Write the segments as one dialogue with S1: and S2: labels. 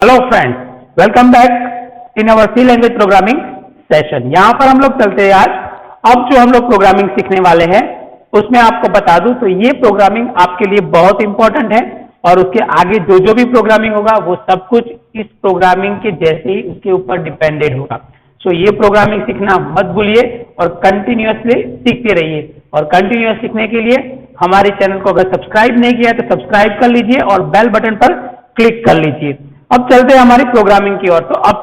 S1: Hello friends, welcome back in our C language programming session. यहाँ पर हम लोग चलते हैं आज। अब जो हम लोग प्रोग्रामिंग सीखने वाले हैं उसमें आपको बता दूं तो ये प्रोग्रामिंग आपके लिए बहुत इंपॉर्टेंट है और उसके आगे जो जो भी प्रोग्रामिंग होगा वो सब कुछ इस प्रोग्रामिंग के जैसे ही उसके ऊपर डिपेंडेंट होगा। सो ये प्रोग्रामिंग सीखना मत भूलिए और कंटिन्यूअसली सीखते रहिए। और कंटिन्यूअस सीखने के लिए हमारे चैनल को अगर सब्सक्राइब नहीं किया तो सब्सक्राइब कर लीजिए और बेल बटन पर क्लिक कर लीजिए। अब चलते हैं हमारी प्रोग्रामिंग की ओर। तो अब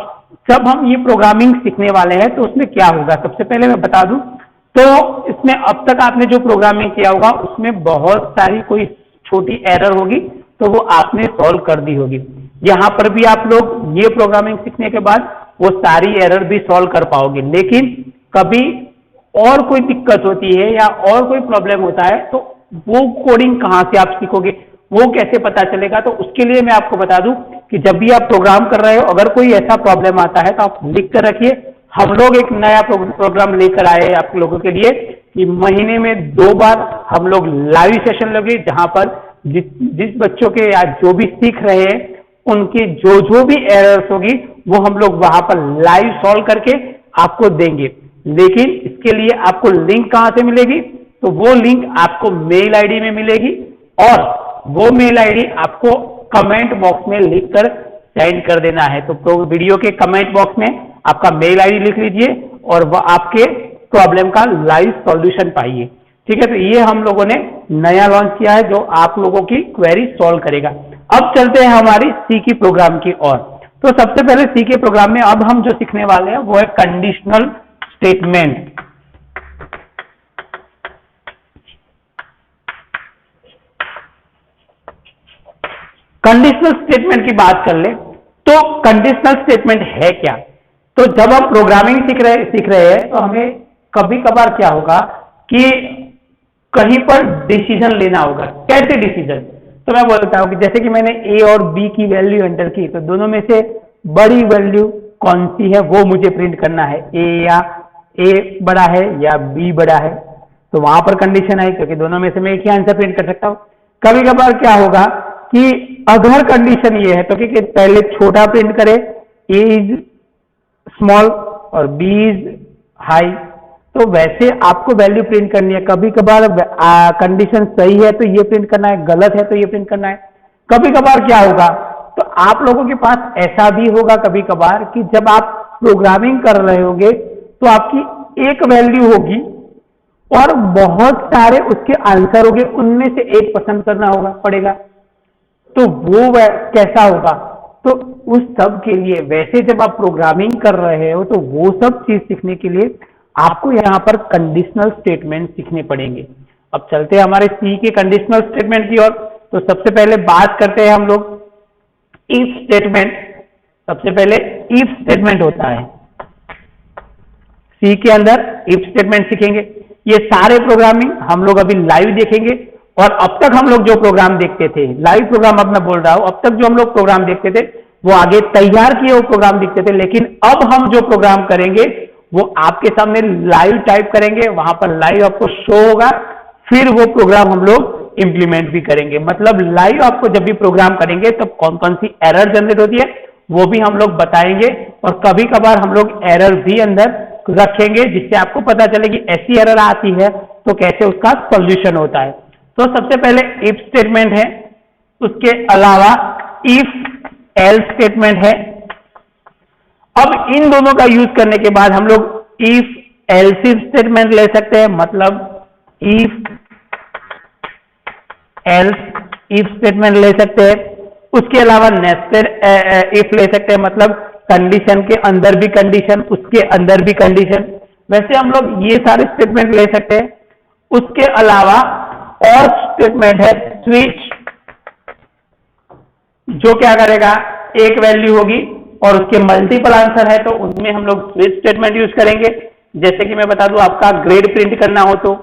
S1: जब हम ये प्रोग्रामिंग सीखने वाले हैं तो उसमें क्या होगा, सबसे पहले मैं बता दूं तो इसमें अब तक आपने जो प्रोग्रामिंग किया होगा उसमें बहुत सारी कोई छोटी एरर होगी तो वो आपने सॉल्व कर दी होगी। यहाँ पर भी आप लोग ये प्रोग्रामिंग सीखने के बाद वो सारी एरर भी सॉल्व कर पाओगे, लेकिन कभी और कोई दिक्कत होती है या और कोई प्रॉब्लम होता है तो वो कोडिंग कहाँ से आप सीखोगे, वो कैसे पता चलेगा। तो उसके लिए मैं आपको बता दूं कि जब भी आप प्रोग्राम कर रहे हो अगर कोई ऐसा प्रॉब्लम आता है तो आप लिख कर रखिए। हम लोग एक नया प्रोग्राम लेकर आए हैं आप लोगों के लिए कि महीने में 2 बार हम लोग लाइव सेशन लगे जहां पर जिस बच्चों के या जो भी सीख रहे हैं उनकी जो जो भी एरर्स होगी वो हम लोग वहां पर लाइव सॉल्व करके आपको देंगे। लेकिन इसके लिए आपको लिंक कहां से मिलेगी, तो वो लिंक आपको मेल आईडी में मिलेगी और वो मेल आईडी आपको कमेंट बॉक्स में लिखकर सेंड कर देना है। तो वीडियो के कमेंट बॉक्स में आपका मेल आईडी लिख लीजिए और वह आपके प्रॉब्लम का लाइव सॉल्यूशन पाइए। ठीक है, तो ये हम लोगों ने नया लॉन्च किया है जो आप लोगों की क्वेरी सॉल्व करेगा। अब चलते हैं हमारी सी की प्रोग्राम की ओर। तो सबसे पहले सी के प्रोग्राम में अब हम जो सीखने वाले हैं वो है कंडीशनल स्टेटमेंट। कंडीशनल स्टेटमेंट की बात कर ले तो कंडीशनल स्टेटमेंट है क्या। तो जब हम प्रोग्रामिंग सीख रहे हैं तो हमें कभी कभार क्या होगा कि कहीं पर डिसीजन लेना होगा। कैसे डिसीजन, तो मैं बोलता हूं कि जैसे कि मैंने ए और बी की वैल्यू एंटर की तो दोनों में से बड़ी वैल्यू कौन सी है वो मुझे प्रिंट करना है, ए बड़ा है या बी बड़ा है। तो वहां पर कंडीशन आई क्योंकि दोनों में से मैं एक ही आंसर प्रिंट कर सकता हूं। कभी कभार क्या होगा कि अगर कंडीशन ये है तो कि पहले छोटा प्रिंट करे, ए इज स्मॉल और बी इज हाई, तो वैसे आपको वैल्यू प्रिंट करनी है। कभी कभार कंडीशन सही है तो ये प्रिंट करना है, गलत है तो ये प्रिंट करना है। कभी कभार क्या होगा, तो आप लोगों के पास ऐसा भी होगा कभी कभार कि जब आप प्रोग्रामिंग कर रहे होंगे तो आपकी एक वैल्यू होगी और बहुत सारे उसके आंसर होंगे, उनमें से एक पसंद करना होगा पड़ेगा। तो वो कैसा होगा, तो उस सब के लिए वैसे जब आप प्रोग्रामिंग कर रहे हो तो वो सब चीज सीखने के लिए आपको यहाँ पर कंडीशनल स्टेटमेंट सीखने पड़ेंगे। अब चलते हैं हमारे सी के कंडीशनल स्टेटमेंट की ओर। तो सबसे पहले बात करते हैं हम लोग इफ स्टेटमेंट। सबसे पहले इफ स्टेटमेंट होता है सी के अंदर, इफ स्टेटमेंट सीखेंगे। ये सारे प्रोग्रामिंग हम लोग अभी लाइव देखेंगे और अब तक हम लोग जो प्रोग्राम देखते थे, लाइव प्रोग्राम अब मैं बोल रहा हूं, अब तक जो हम लोग प्रोग्राम देखते थे वो आगे तैयार किए हुए प्रोग्राम दिखते थे, लेकिन अब हम जो प्रोग्राम करेंगे वो आपके सामने लाइव टाइप करेंगे, वहां पर लाइव आपको शो होगा, फिर वो प्रोग्राम हम लोग इंप्लीमेंट भी करेंगे। मतलब लाइव आपको जब भी प्रोग्राम करेंगे तब कौन कौन सी एरर जनरेट होती है वो भी हम लोग बताएंगे और कभी कभार हम लोग एरर भी अंदर रखेंगे जिससे आपको पता चले कि ऐसी एरर आती है तो कैसे उसका सॉल्यूशन होता है। तो सबसे पहले इफ स्टेटमेंट है, उसके अलावा इफ एल्स स्टेटमेंट है। अब इन दोनों का यूज करने के बाद हम लोग इफ एल्सिफ स्टेटमेंट ले सकते हैं, मतलब इफ एल्स इफ स्टेटमेंट ले सकते हैं। उसके अलावा नेस्टेड इफ ले सकते हैं, मतलब कंडीशन के अंदर भी कंडीशन, उसके अंदर भी कंडीशन। वैसे हम लोग ये सारे स्टेटमेंट ले सकते हैं। उसके अलावा और स्टेटमेंट है स्विच, जो क्या करेगा, एक वैल्यू होगी और उसके मल्टीपल आंसर है तो उनमें हम लोग स्विच स्टेटमेंट यूज करेंगे। जैसे कि मैं बता दूं, आपका ग्रेड प्रिंट करना हो तो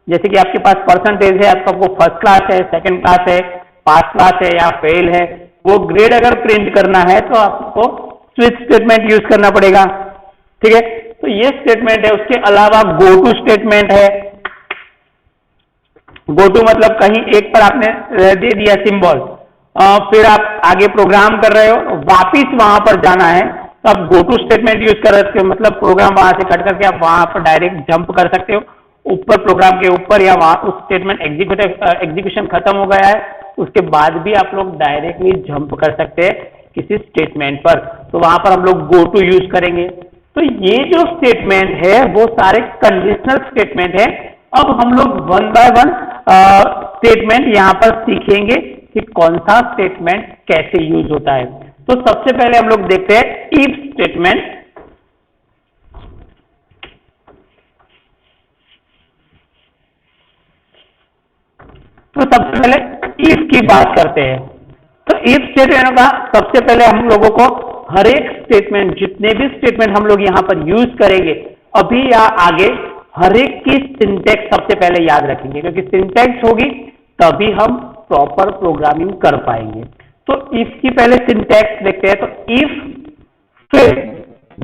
S1: जैसे कि आपके पास परसेंटेज है, आपको फर्स्ट क्लास है, सेकंड क्लास है, पास क्लास है या फेल है, वो ग्रेड अगर प्रिंट करना है तो आपको स्विच स्टेटमेंट यूज करना पड़ेगा। ठीक है, तो ये स्टेटमेंट है। उसके अलावा गो टू स्टेटमेंट है। गो टू मतलब कहीं एक पर आपने दे दिया सिंबल फिर आप आगे प्रोग्राम कर रहे हो, वापिस वहां पर जाना है तो आप गो टू स्टेटमेंट यूज कर सकते हो, मतलब प्रोग्राम वहां से कट करके आप वहां पर डायरेक्ट जंप कर सकते हो ऊपर प्रोग्राम के ऊपर, या वहां उस स्टेटमेंट एग्जीक्यूशन खत्म हो गया है उसके बाद भी आप लोग डायरेक्टली जंप कर सकते हैं किसी स्टेटमेंट पर, तो वहां पर हम लोग गो टू यूज करेंगे। तो ये जो स्टेटमेंट है वो सारे कंडीशनल स्टेटमेंट है। अब हम लोग वन बाय वन स्टेटमेंट यहां पर सीखेंगे कि कौन सा स्टेटमेंट कैसे यूज होता है। तो सबसे पहले हम लोग देखते हैं इफ स्टेटमेंट। तो सबसे पहले इफ की बात करते हैं। तो इफ स्टेटमेंट का सबसे पहले हम लोगों को हर एक स्टेटमेंट, जितने भी स्टेटमेंट हम लोग यहां पर यूज करेंगे अभी या आगे, हर एक की सिंटैक्स सबसे पहले याद रखेंगे, क्योंकि सिंटैक्स होगी तभी हम प्रॉपर प्रोग्रामिंग कर पाएंगे। तो इफ की पहले सिंटैक्स देखते हैं। तो इफ, फिर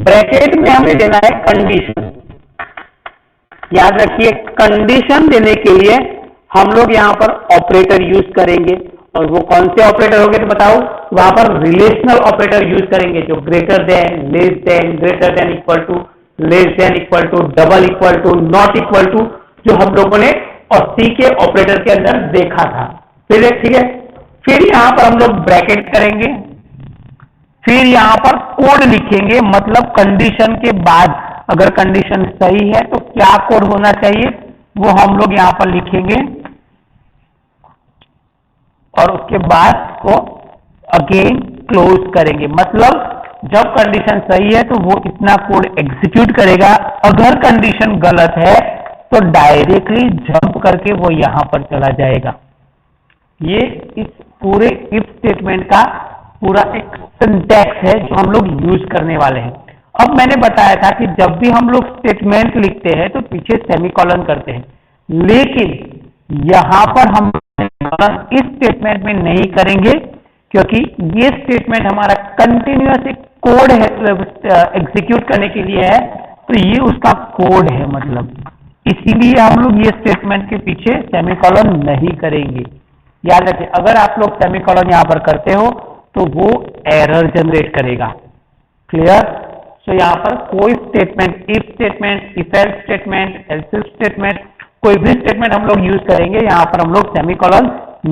S1: ब्रैकेट में हमें देना है कंडीशन। याद रखिए कंडीशन देने के लिए हम लोग यहां पर ऑपरेटर यूज करेंगे, और वो कौन से ऑपरेटर होंगे तो बताओ, वहां पर रिलेशनल ऑपरेटर यूज करेंगे जो greater than, less than, greater than equal to, less than equal to, double equal to, not equal to, जो हम लोगों ने और सी के ऑपरेटर के अंदर देखा था। फिर ठीक है, फिर यहां पर हम लोग ब्रैकेट करेंगे, फिर यहां पर कोड लिखेंगे, मतलब कंडीशन के बाद अगर कंडीशन सही है तो क्या कोड होना चाहिए वो हम लोग यहां पर लिखेंगे, और उसके बाद को अगेन क्लोज करेंगे। मतलब जब कंडीशन सही है तो वो इतना कोड एग्जीक्यूट करेगा, अगर कंडीशन गलत है तो डायरेक्टली जंप करके वो यहां पर चला जाएगा। ये इस पूरे इफ स्टेटमेंट का पूरा एक सिंटैक्स है जो हम लोग यूज करने वाले हैं। अब मैंने बताया था कि जब भी हम लोग स्टेटमेंट लिखते हैं तो पीछे सेमीकोलन करते हैं, लेकिन यहां पर हम इस स्टेटमेंट में नहीं करेंगे, क्योंकि ये स्टेटमेंट हमारा कंटिन्यूअस एक कोड है एग्जीक्यूट करने के लिए है, तो ये उसका कोड है, मतलब इसीलिए हम लोग ये स्टेटमेंट के पीछे सेमीकोलन नहीं करेंगे। याद रखिए अगर आप लोग सेमीकोलन यहां पर करते हो तो वो एरर जनरेट करेगा। क्लियर? तो यहां पर कोई statement, if statement, if else statement, else if statement, कोई भी स्टेटमेंट हम लोग यूज करेंगे यहां पर हम लोग सेमीकोलन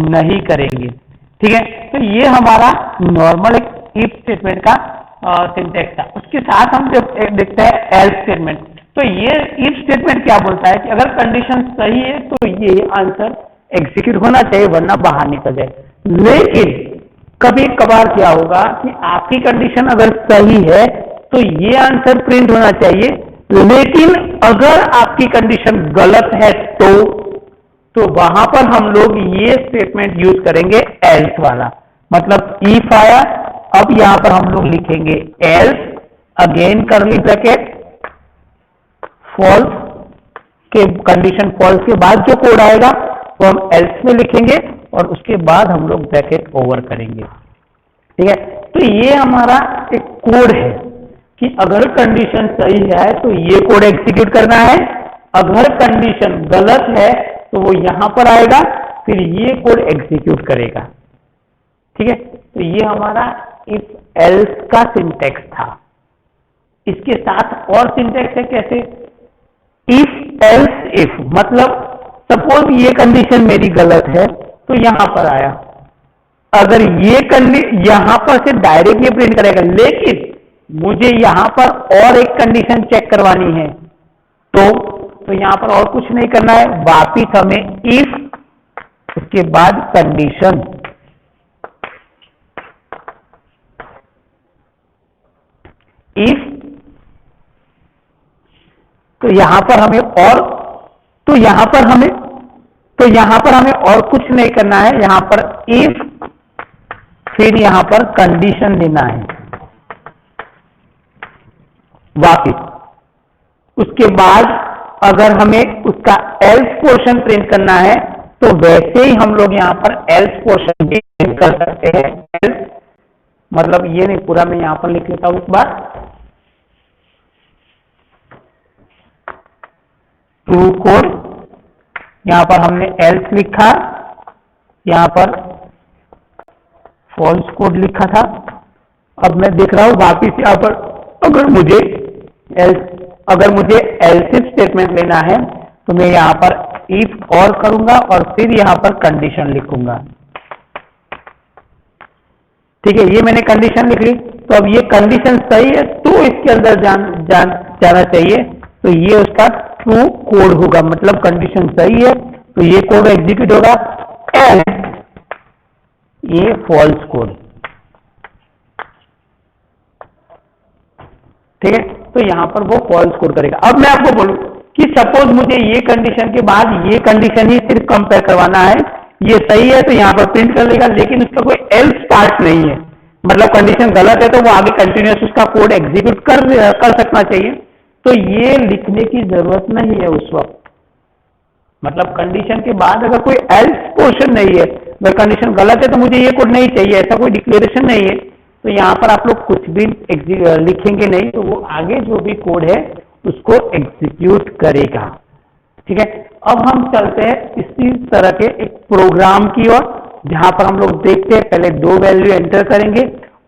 S1: नहीं करेंगे। ठीक है, तो ये हमारा नॉर्मल एक इफ स्टेटमेंट का सिंटैक्स था। उसके साथ हम जब देखते हैं एल्स स्टेटमेंट, तो ये इफ स्टेटमेंट क्या बोलता है कि अगर कंडीशन सही है तो ये आंसर एग्जीक्यूट होना चाहिए, वरना बाहर निकल जाए। लेकिन कभी कभार क्या होगा कि आपकी कंडीशन अगर सही है तो ये आंसर प्रिंट होना चाहिए, लेकिन अगर आपकी कंडीशन गलत है तो वहां पर हम लोग ये स्टेटमेंट यूज करेंगे एल्स वाला। मतलब इफ आया, अब यहां पर हम लोग लिखेंगे else, again curly bracket, false के कंडीशन फॉल्स के बाद जो कोड आएगा वो हम एल्स में लिखेंगे, और उसके बाद हम लोग ब्रैकेट ओवर करेंगे। ठीक है, तो ये हमारा एक कोड है कि अगर कंडीशन सही है तो ये कोड एग्जीक्यूट करना है, अगर कंडीशन गलत है तो वो यहां पर आएगा, फिर ये कोड एग्जीक्यूट करेगा। ठीक है, तो ये हमारा इफ एल्स का सिंटैक्स था। इसके साथ और सिंटैक्स है कैसे, इफ एल्स इफ, मतलब सपोज ये कंडीशन मेरी गलत है तो यहां पर आया, अगर ये यहां पर से डायरेक्ट ये प्रिंट करेगा, लेकिन मुझे यहां पर और एक कंडीशन चेक करवानी है तो यहां पर और कुछ नहीं करना है, वापिस हमें इफ, उसके बाद कंडीशन, इफ, तो यहां पर हमें और कुछ नहीं करना है, यहां पर इफ, फिर यहां पर कंडीशन देना है वापिस। उसके बाद अगर हमें उसका एल्स पोर्शन प्रिंट करना है तो वैसे ही हम लोग यहां पर एल्स पोर्शन भी प्रिंट कर सकते हैं। एल्स मतलब ये नहीं, पूरा मैं यहां पर लिख लेता हूं इस बार, ट्रू कोड, यहां पर हमने एल्स लिखा, यहां पर फॉल्स कोड लिखा था। अब मैं देख रहा हूं वापिस यहाँ पर अगर मुझे एल्स इफ स्टेटमेंट लेना है तो मैं यहाँ पर इफ और करूंगा और फिर यहाँ पर कंडीशन लिखूंगा। ठीक है, ये मैंने कंडीशन लिख ली। तो अब ये कंडीशन सही है तो इसके अंदर जाना चाहिए, तो ये उसका ट्रू कोड होगा, मतलब कंडीशन सही है तो ये कोड एग्जीक्यूट होगा, एंड ये फॉल्स कोड। ठीक है, तो यहां पर वो फॉल्स कोड करेगा। अब मैं आपको बोलूं कि सपोज मुझे ये कंडीशन के बाद ये कंडीशन ही सिर्फ कंपेयर करवाना है, ये सही है तो यहां पर प्रिंट कर लेगा, लेकिन उसका कोई एल्स पार्ट नहीं है, मतलब कंडीशन गलत है तो वो आगे कंटिन्यूस उसका कोड एग्जीक्यूट कर सकना चाहिए। तो ये लिखने की जरूरत नहीं है उस वक्त, मतलब कंडीशन के बाद अगर कोई एल्स पोर्शन नहीं है, अगर कंडीशन गलत है तो मुझे ये कोड नहीं चाहिए, ऐसा कोई डिक्लेरेशन नहीं है, तो यहाँ पर आप लोग कुछ भी लिखेंगे नहीं, तो वो आगे जो भी कोड है उसको एग्जीक्यूट करेगा। ठीक है, अब हम चलते हैं इसी तरह के एक प्रोग्राम की ओर, जहां पर हम लोग देखते हैं पहले दो वैल्यू एंटर करेंगे,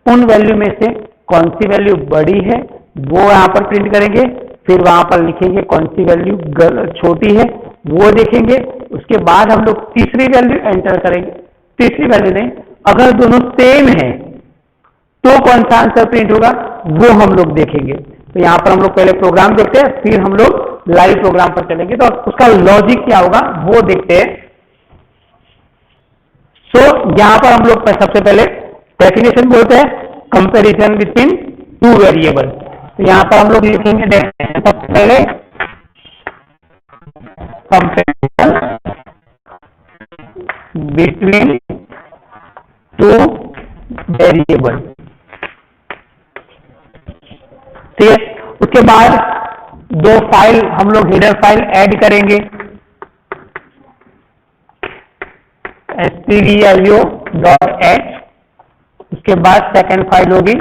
S1: उन वैल्यू में से कौन सी वैल्यू बड़ी है वो यहाँ पर प्रिंट करेंगे, फिर वहां पर लिखेंगे कौन सी वैल्यू छोटी है वो देखेंगे, उसके बाद हम लोग तीसरी वैल्यू एंटर करेंगे। तीसरी वैल्यू नहीं, अगर दोनों सेम है तो कौन सा आंसर प्रिंट होगा वो हम लोग देखेंगे। तो यहाँ पर हम लोग पहले प्रोग्राम देखते हैं, फिर हम लोग लाइव प्रोग्राम पर चलेंगे, तो उसका लॉजिक क्या होगा वो देखते हैं। तो यहां पर हम लोग सबसे पहले डेफिनेशन बोलते हैं कंपैरिजन बिटवीन टू वेरिएबल। तो यहां पर हम लोग लिखेंगे सबसे पहले कंपैरिजन बिटवीन टू वेरिएबल। ठीक है, उसके बाद दो फाइल हम लोग हेडर फाइल ऐड करेंगे, stdio.h, उसके बाद सेकंड फाइल होगी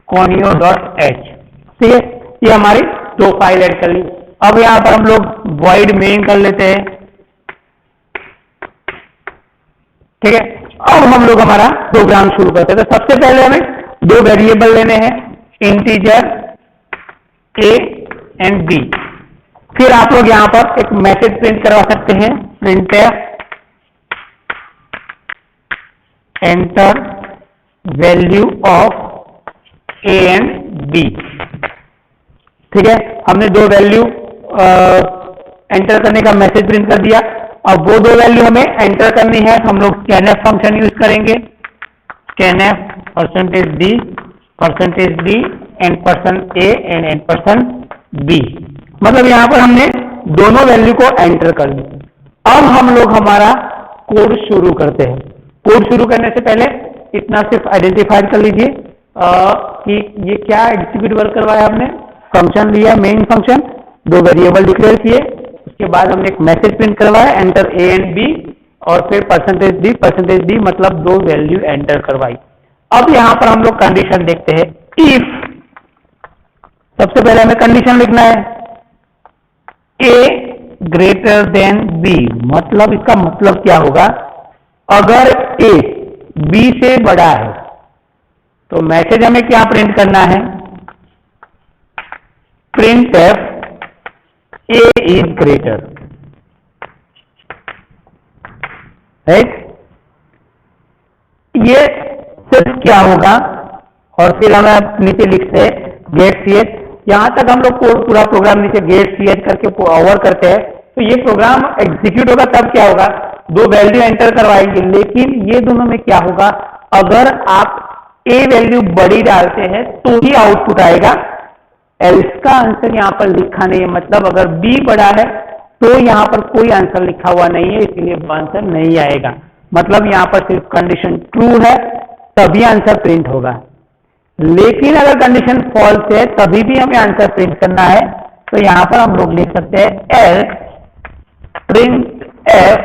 S1: conio.h। ठीक है, ये हमारी दो फाइल ऐड कर ली। अब यहां पर हम लोग void main कर लेते हैं। ठीक है, अब हम लोग हमारा प्रोग्राम शुरू करते हैं। तो सबसे पहले हमें दो वेरिएबल लेने हैं, इंटीजर a एंड b। फिर आप लोग यहां पर एक मैसेज प्रिंट करवा सकते हैं, printf enter value of a and b। ठीक है, हमने दो वैल्यू एंटर करने का मैसेज प्रिंट कर दिया। अब वो दो वैल्यू हमें एंटर करनी है, हम लोग scanf फंक्शन यूज करेंगे, scanf %d and %a and %b। मतलब यहां पर हमने दोनों वैल्यू को एंटर कर ली। अब हम लोग हमारा कोड शुरू करते हैं। कोड शुरू करने से पहले इतना सिर्फ आइडेंटिफाइड कर लीजिए कि ये क्या एग्जीक्यूट वर्क करवाया हमने। फंक्शन लिया, मेन फंक्शन, दो वेरिएबल डिक्लेयर किए, उसके बाद हमने एक मैसेज प्रिंट करवाया एंटर a एंड b, और फिर %d मतलब दो वैल्यू एंटर करवाई। अब यहां पर हम लोग कंडीशन देखते हैं। इफ सबसे पहले हमें कंडीशन लिखना है a ग्रेटर देन b, मतलब इसका मतलब क्या होगा, अगर a b से बड़ा है तो मैसेज हमें क्या प्रिंट करना है, printf a is greater, right. ये सिर्फ क्या होगा, और फिर हम नीचे लिखते हैं गेट ch। यहां तक हम लोग पूरा प्रोग्राम नीचे गेट ch करके ओवर करते हैं, तो ये प्रोग्राम एग्जीक्यूट होगा तब क्या होगा, दो वैल्यू एंटर करवाएंगे, लेकिन ये दोनों में क्या होगा, अगर आप a वैल्यू बड़ी डालते हैं तो ही आउटपुट आएगा, एल्स का आंसर यहां पर लिखा नहीं है, मतलब अगर b बड़ा है तो यहां पर कोई आंसर लिखा हुआ नहीं है, इसलिए वो आंसर नहीं आएगा। मतलब यहां पर सिर्फ कंडीशन ट्रू है तभी आंसर प्रिंट होगा, लेकिन अगर कंडीशन फॉल्स है तभी भी हमें आंसर प्रिंट करना है। तो यहां पर हम लोग लिख सकते हैं else printf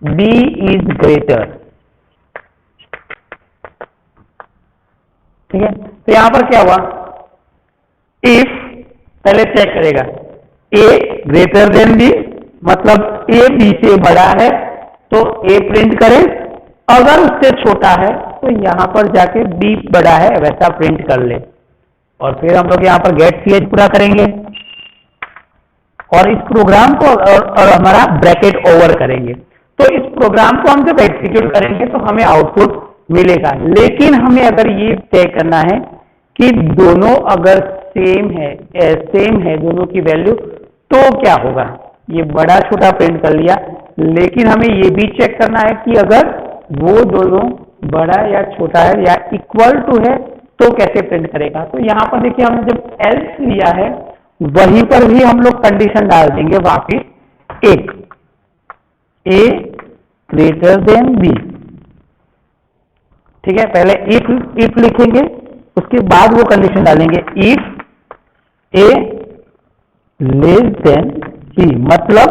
S1: b is greater। ठीक है, तो यहां पर क्या हुआ, इफ पहले चेक करेगा a ग्रेटर देन b, मतलब a b से बड़ा है, तो ए प्रिंट करें, अगर उससे छोटा है तो यहां पर जाके बी बड़ा है वैसा प्रिंट कर ले, और फिर हम लोग यहाँ पर गेट सी एच पूरा करेंगे और इस प्रोग्राम को और हमारा ब्रैकेट ओवर करेंगे। तो इस प्रोग्राम को हम जब एग्जीक्यूट करेंगे तो हमें आउटपुट मिलेगा, लेकिन हमें अगर ये तय करना है कि दोनों अगर सेम है दोनों की वैल्यू, तो क्या होगा। ये बड़ा छोटा प्रिंट कर लिया, लेकिन हमें ये भी चेक करना है कि अगर वो दोनों बड़ा या छोटा है या इक्वल टू है तो कैसे प्रिंट करेगा। तो यहाँ पर देखिए हमने जब एल्स लिया है वहीं पर भी हम लोग कंडीशन डाल देंगे वापिस एक, ए ग्रेटर देन बी। ठीक है, पहले इफ लिखेंगे, उसके बाद वो कंडीशन डालेंगे if a less than b, मतलब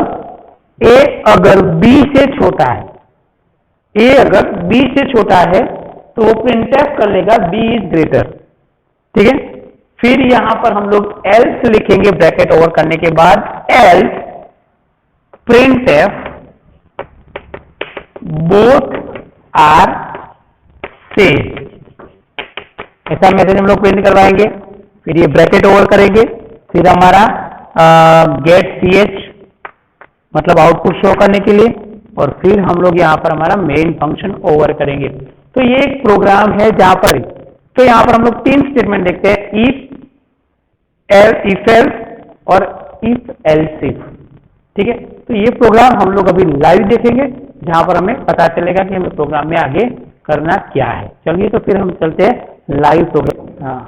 S1: ए अगर बी से छोटा है, ए अगर बी से छोटा है तो वो प्रिंटफ कर लेगा बी इज ग्रेटर। ठीक है, फिर यहां पर हम लोग एल्स लिखेंगे ब्रैकेट ओवर करने के बाद, else printf both are same, ऐसा मैसेज हम लोग प्रिंट करवाएंगे। फिर ये ब्रैकेट ओवर करेंगे, फिर हमारा गेट सी एच मतलब आउटपुट शो करने के लिए, और फिर हम लोग यहाँ पर हमारा मेन फंक्शन ओवर करेंगे। तो ये एक प्रोग्राम है जहां पर, तो यहाँ पर हम लोग तीन स्टेटमेंट देखते हैं, इफ एल्स और इफ एल्स इफ। ठीक है, तो ये प्रोग्राम हम लोग अभी लाइव देखेंगे जहां पर हमें पता चलेगा कि हमें प्रोग्राम में आगे करना क्या है। चलिए तो फिर हम चलते हैं लाइव प्रोग्राम। हाँ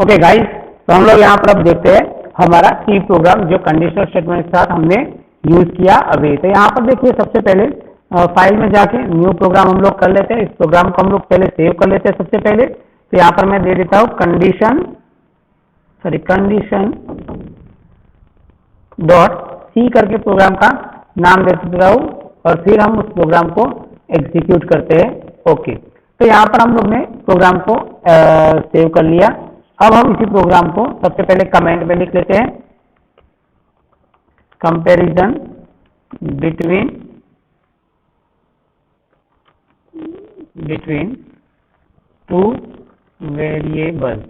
S1: ओके गाइस, तो हम लोग यहाँ पर अब देखते हैं हमारा सी प्रोग्राम जो कंडीशनल स्टेटमेंट के साथ हमने यूज किया अभी। तो यहाँ पर देखिए सबसे पहले फाइल में जाके न्यू प्रोग्राम हम लोग कर लेते हैं। इस प्रोग्राम को हम लोग पहले सेव कर लेते हैं सबसे पहले। तो यहाँ पर मैं दे देता हूँ कंडीशन डॉट सी करके प्रोग्राम का नाम दे देता हूँ, और फिर हम उस प्रोग्राम को एग्जीक्यूट करते हैं। ओके, तो यहाँ पर हम लोग ने प्रोग्राम को सेव कर लिया। अब हम इसी प्रोग्राम को सबसे पहले कमेंट में लिख लेते हैं, कंपैरिजन बिटवीन टू वेरिएबल।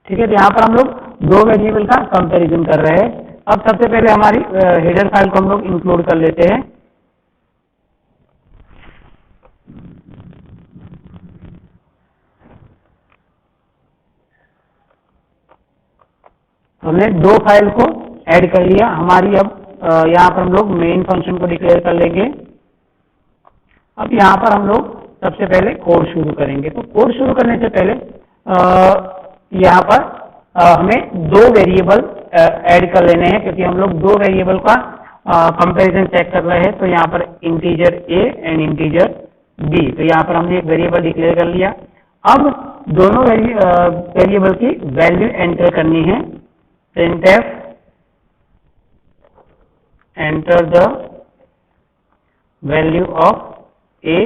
S1: ठीक है, तो यहाँ पर हम लोग दो वेरिएबल का कंपैरिजन कर रहे हैं। अब सबसे पहले हमारी हेडर फाइल को हम लोग इंक्लूड कर लेते हैं। हमने दो फाइल को ऐड कर लिया हमारी। अब यहाँ पर हम लोग मेन फंक्शन को डिक्लेयर कर लेंगे। अब यहाँ पर हम लोग सबसे पहले कोड शुरू करेंगे। तो कोड शुरू करने से पहले यहाँ पर हमें दो वेरिएबल ऐड कर लेने हैं, क्योंकि हम लोग दो वेरिएबल का कंपैरिजन चेक कर रहे हैं। तो यहाँ पर integer a and integer b, तो यहाँ पर हमने एक वेरिएबल डिक्लेयर कर लिया। अब दोनों वेरिएबल की वैल्यू एंटर करनी है। printf enter the value of a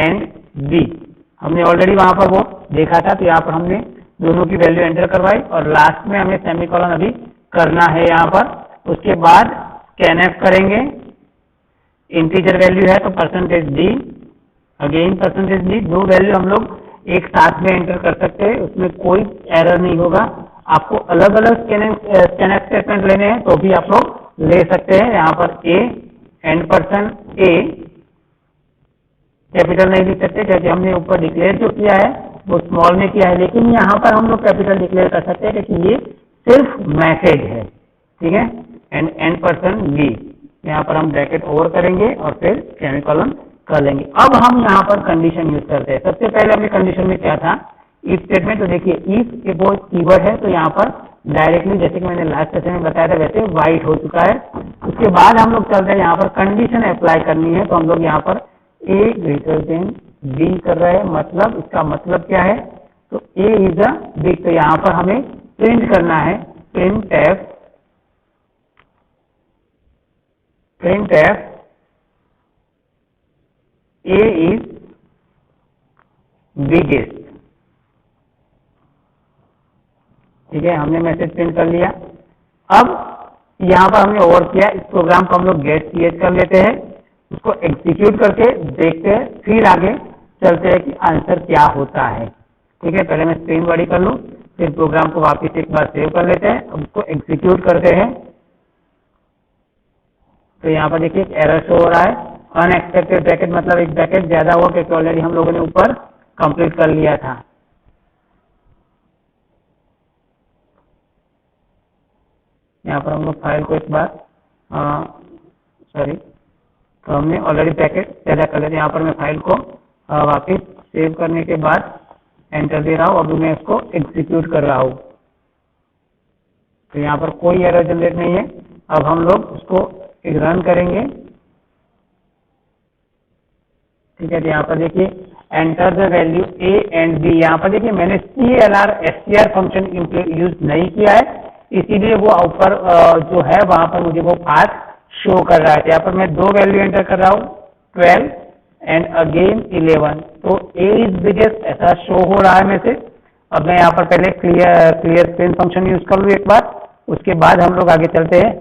S1: and b। हमने ऑलरेडी वहां पर वो देखा था, तो यहाँ पर हमने दोनों की वैल्यू एंटर करवाई, और लास्ट में हमें सेमीकोलन अभी करना है यहाँ पर। उसके बाद scanf करेंगे, इंटीजर वैल्यू है तो %d, अगेन %d। दो वैल्यू हम लोग एक साथ में एंटर कर सकते हैं, उसमें कोई एरर नहीं होगा। आपको अलग अलग स्कैनफ स्टेटमेंट लेने हैं तो भी आप लोग ले सकते हैं। यहाँ पर ए एंड %a कैपिटल नहीं लिख सकते, क्योंकि हमने ऊपर डिक्लेयर जो किया है वो स्मॉल में किया है, लेकिन यहाँ पर हम लोग कैपिटल डिक्लेयर कर सकते हैं क्योंकि ये सिर्फ मैसेज है। ठीक है, एंड %b, यहाँ पर हम ब्रैकेट ओवर करेंगे और फिर सेमीकोलन कर लेंगे। अब हम यहाँ पर कंडीशन यूज करते हैं। सबसे पहले हमने कंडीशन में क्या था, इफ स्टेटमेंट। तो देखिए इफ एक वो कीवर्ड है, तो यहाँ पर डायरेक्टली जैसे कि मैंने लास्ट सेशन में बताया था वैसे वाइट हो चुका है। उसके बाद हम लोग चलते हैं यहाँ पर कंडीशन अप्लाई करनी है। तो हम लोग यहाँ पर ए ग्रेटर देन बी कर रहे हैं, मतलब इसका मतलब क्या है, तो ए इज अ बिग। तो यहाँ पर हमें प्रिंट करना है printf a is biggest। ठीक है, हमने मैसेज प्रिंट कर लिया। अब यहाँ पर हमने ओवर किया, इस प्रोग्राम को हम लोग गेट सी एच कर लेते हैं। उसको एग्जीक्यूट करके देखते हैं, फिर आगे चलते हैं कि आंसर क्या होता है। ठीक है, पहले मैं स्क्रीन बड़ी कर लूँ, फिर प्रोग्राम को वापस एक बार सेव कर लेते हैं, अब उसको एग्जीक्यूट करते हैं। तो यहाँ पर देखिए एक एरर शो हो रहा है, अनएक्सपेक्टेड ब्रैकेट, मतलब एक ब्रैकेट ज्यादा हुआ क्योंकि ऑलरेडी हम लोगों ने ऊपर कंप्लीट कर लिया था। यहाँ पर हम लोग फाइल को एक बार तो हमने ऑलरेडी ब्रैकेट ज्यादा कर लिया। यहाँ पर मैं फाइल को वापस सेव करने के बाद एंटर दे रहा हूँ, अभी मैं इसको एग्जीक्यूट कर रहा हूँ। तो यहाँ पर कोई एरर जनरेट नहीं है। अब हम लोग उसको रन करेंगे। ठीक है, यहाँ पर देखिए enter the value a and b. यहाँ पर देखिए मैंने CLR STR फंक्शन यूज नहीं किया है, इसीलिए वो ऊपर जो है वहां पर मुझे वो पाथ शो कर रहा है। यहाँ पर मैं दो वैल्यू एंटर कर रहा हूँ, 12 एंड अगेन 11। तो ए इज बिगेस्ट ऐसा शो हो रहा है मैसेज। अब मैं यहाँ पर पहले क्लियर स्क्रीन फंक्शन यूज कर लूँ एक बार, उसके बाद हम लोग आगे चलते हैं।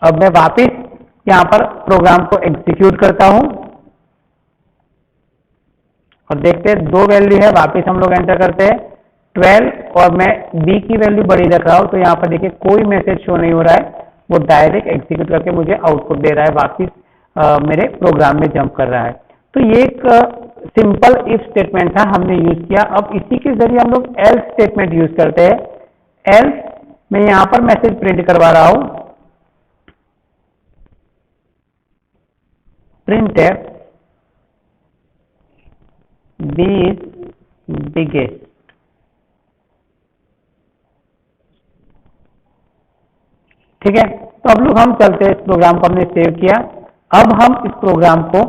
S1: अब मैं वापिस यहाँ पर प्रोग्राम को एग्जीक्यूट करता हूं और देखते हैं दो वैल्यू है, वापिस हम लोग एंटर करते हैं 12 और मैं बी की वैल्यू बड़ी रख रहा हूं। तो यहाँ पर देखिए कोई मैसेज शो नहीं हो रहा है, वो डायरेक्ट एग्जीक्यूट करके मुझे आउटपुट दे रहा है, वापिस मेरे प्रोग्राम में जंप कर रहा है। तो ये एक सिंपल इफ स्टेटमेंट था, हमने यूज किया। अब इसी के जरिए हम लोग एल्स स्टेटमेंट यूज करते हैं। एल्स मैं यहाँ पर मैसेज प्रिंट करवा रहा हूं, printf b is biggest। ठीक है, तो अब लोग हम चलते हैं, इस प्रोग्राम को हमने सेव किया। अब हम इस प्रोग्राम को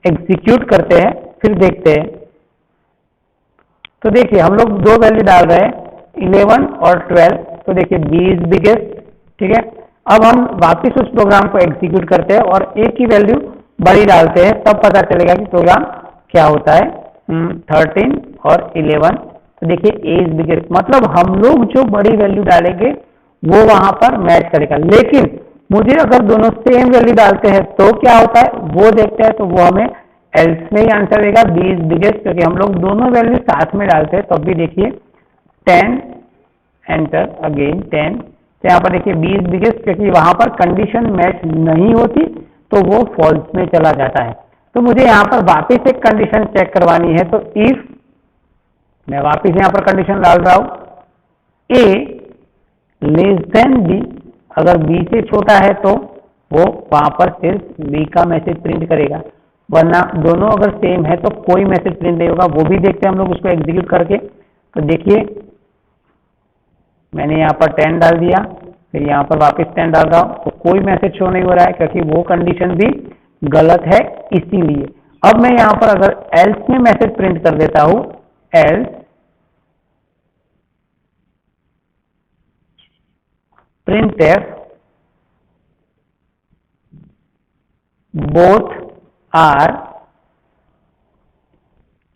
S1: एग्जीक्यूट करते हैं, फिर देखते हैं। तो देखिए हम लोग दो वैल्यू डाल रहे हैं, 11 और 12। तो देखिए b is biggest। ठीक है, अब हम वापस उस प्रोग्राम को एग्जीक्यूट करते हैं और a की वैल्यू बड़ी डालते हैं, तब पता चलेगा कि प्रोग्राम क्या होता है। 13 और 11। तो देखिए ए इज बिगेस्ट, मतलब हम लोग जो बड़ी वैल्यू डालेंगे वो वहां पर मैच करेगा। लेकिन मुझे अगर दोनों सेम वैल्यू डालते हैं तो क्या होता है वो देखते हैं। तो वो हमें एल्स में ही आंसर देगा, बी इज बिगेस्ट, क्योंकि हम लोग दोनों वैल्यू साथ में डालते हैं। तब भी देखिए 10 एंटर अगेन 10। तो यहाँ पर देखिए बी इज बिगेस्ट, क्योंकि वहां पर कंडीशन मैच नहीं होती तो वो फॉल्स में चला जाता है। तो मुझे यहाँ पर वापस एक कंडीशन चेक करवानी है। तो इफ मैं वापस यहाँ पर कंडीशन डाल रहा हूं, ए लेस देन बी, अगर बी से छोटा है तो वो वहां पर सिर्फ बी का मैसेज प्रिंट करेगा, वरना दोनों अगर सेम है तो कोई मैसेज प्रिंट नहीं होगा। वो भी देखते हैं हम लोग उसको एग्जीक्यूट करके। तो देखिए मैंने यहाँ पर 10 डाल दिया, फिर यहाँ पर वापस 10 डाल रहा हूं, तो कोई मैसेज शो नहीं हो रहा है क्योंकि वो कंडीशन भी गलत है। इसीलिए अब मैं यहाँ पर अगर एल्स में मैसेज प्रिंट कर देता हूं, else printf both are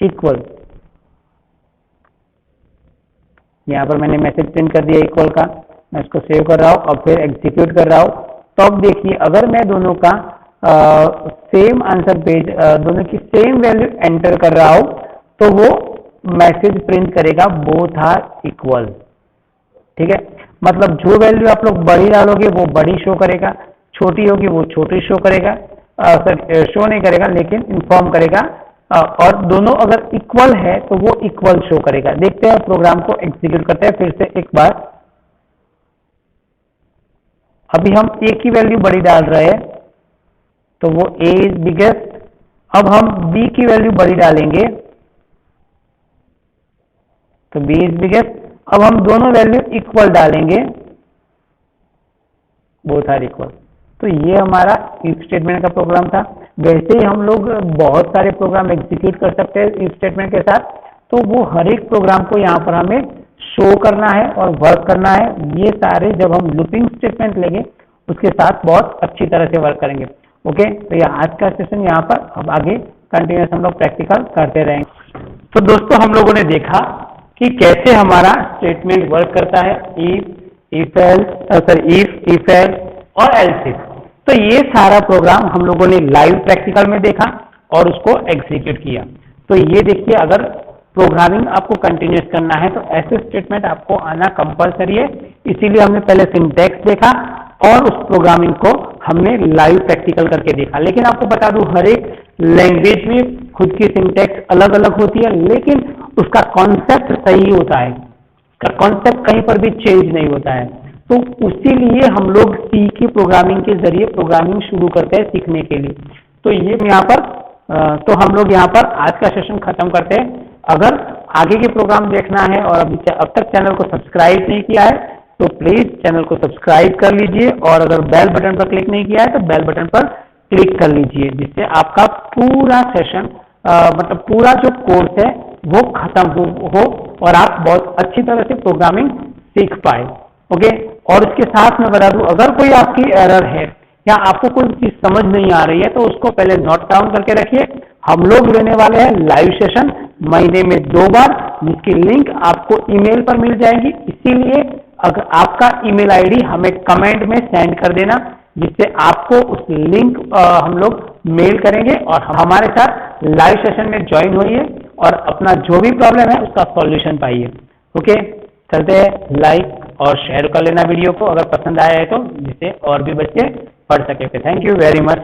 S1: equal। यहाँ पर मैंने मैसेज प्रिंट कर दिया इक्वल का, मैं इसको सेव कर रहा हूँ और फिर एग्जीक्यूट कर रहा हूँ। तो अब देखिए अगर मैं दोनों का सेम आंसर पेज, दोनों की सेम वैल्यू एंटर कर रहा हूँ तो वो मैसेज प्रिंट करेगा बोथ आर इक्वल। ठीक है, मतलब जो वैल्यू आप लोग बड़ी डालोगे वो बड़ी शो करेगा, छोटी होगी वो छोटी शो करेगा, शो नहीं करेगा लेकिन इन्फॉर्म करेगा। और दोनों अगर इक्वल है तो वो इक्वल शो करेगा। देखते हैं प्रोग्राम को एग्जीक्यूट करते हैं फिर से एक बार। अभी हम ए की वैल्यू बड़ी डाल रहे हैं तो वो ए इज बिगेस्ट। अब हम बी की वैल्यू बड़ी डालेंगे तो बी इज बिगेस्ट। अब हम दोनों वैल्यू इक्वल डालेंगे, बोथ आर इक्वल। तो ये हमारा इफ स्टेटमेंट का प्रोग्राम था। वैसे ही हम लोग बहुत सारे प्रोग्राम एग्जीक्यूट कर सकते हैं इफ स्टेटमेंट के साथ। तो वो हर एक प्रोग्राम को यहाँ पर हमें शो करना है और वर्क करना है। ये सारे जब हम लूपिंग स्टेटमेंट लेंगे उसके साथ बहुत अच्छी तरह से वर्क करेंगे। ओके, तो ये आज का सेशन यहाँ पर, अब आगे कंटिन्यूस हम लोग प्रैक्टिकल करते रहेंगे। तो दोस्तों हम लोगों ने देखा कि कैसे हमारा स्टेटमेंट वर्क करता है, इफ, इफ एल्स और एल्स इफ। तो ये सारा प्रोग्राम हम लोगों ने लाइव प्रैक्टिकल में देखा और उसको एग्जीक्यूट किया। तो ये देखिए, अगर प्रोग्रामिंग आपको कंटिन्यूस करना है तो ऐसे स्टेटमेंट आपको आना कंपलसरी है। इसीलिए हमने पहले सिंटैक्स देखा और उस प्रोग्रामिंग को हमने लाइव प्रैक्टिकल करके देखा। लेकिन आपको बता दूं, हर एक लैंग्वेज में खुद की सिंटैक्स अलग अलग होती है, लेकिन उसका कॉन्सेप्ट सही होता है, उसका कॉन्सेप्ट कहीं पर भी चेंज नहीं होता है। तो उसीलिए हम लोग सी की प्रोग्रामिंग के जरिए प्रोग्रामिंग शुरू करते हैं सीखने के लिए। तो ये यहाँ पर तो हम लोग यहाँ पर आज का सेशन खत्म करते हैं। अगर आगे के प्रोग्राम देखना है और अब तक चैनल को सब्सक्राइब नहीं किया है तो प्लीज चैनल को सब्सक्राइब कर लीजिए, और अगर बेल बटन पर क्लिक नहीं किया है तो बेल बटन पर क्लिक कर लीजिए, जिससे आपका पूरा सेशन मतलब पूरा जो कोर्स है वो खत्म हो और आप बहुत अच्छी तरह से प्रोग्रामिंग सीख पाए। ओके, और इसके साथ में बता दूं, अगर कोई आपकी एरर है या आपको कोई चीज समझ नहीं आ रही है तो उसको पहले नोट डाउन करके रखिए। हम लोग लेने वाले हैं लाइव सेशन महीने में 2 बार, जिसकी लिंक आपको ईमेल पर मिल जाएगी। इसीलिए अगर आपका ईमेल आईडी हमें कमेंट में सेंड कर देना, जिससे आपको उस लिंक हम लोग मेल करेंगे और हमारे साथ लाइव सेशन में ज्वाइन होइए और अपना जो भी प्रॉब्लम है उसका सॉल्यूशन पाइए। ओके, चलते हैं। लाइक और शेयर कर लेना वीडियो को अगर पसंद आया है तो, जिससे और भी बच्चे पढ़ सके। Thank you very much.